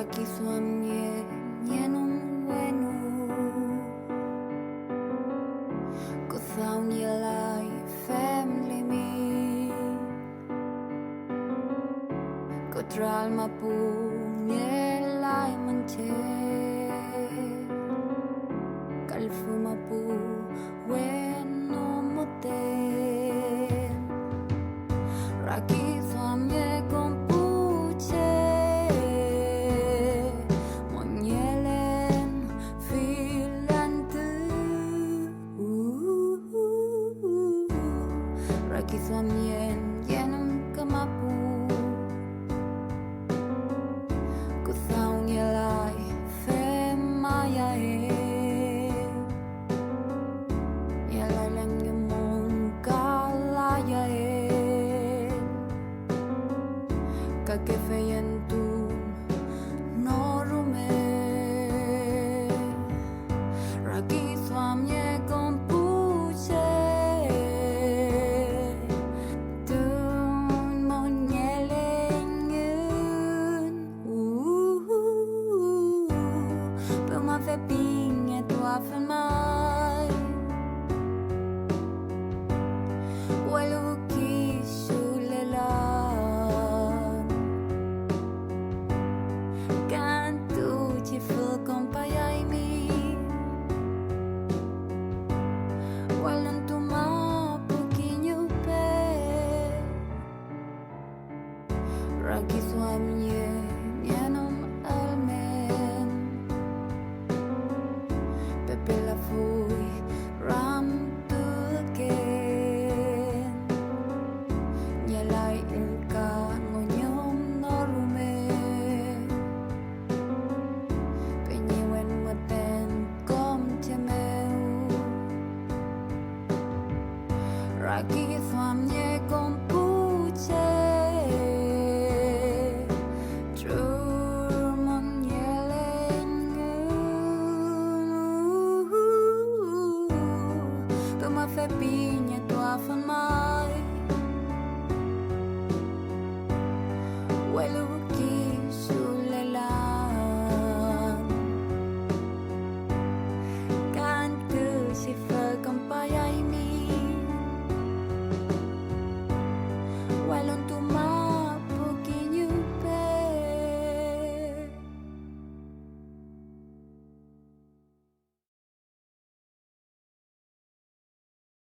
Rakisuamye nyenum wenu Kuthaun yelai family me Kutral mapu nyelai mante Kalfu mapu wenu mote Rakisuamye kompuche Rakisuamyen yenum kamapu Kuthaun yelai femaya Yelai lem yumon kalaya Kakefeyen tu norume Rakisuamye kompuche Fait pinge toi fait mal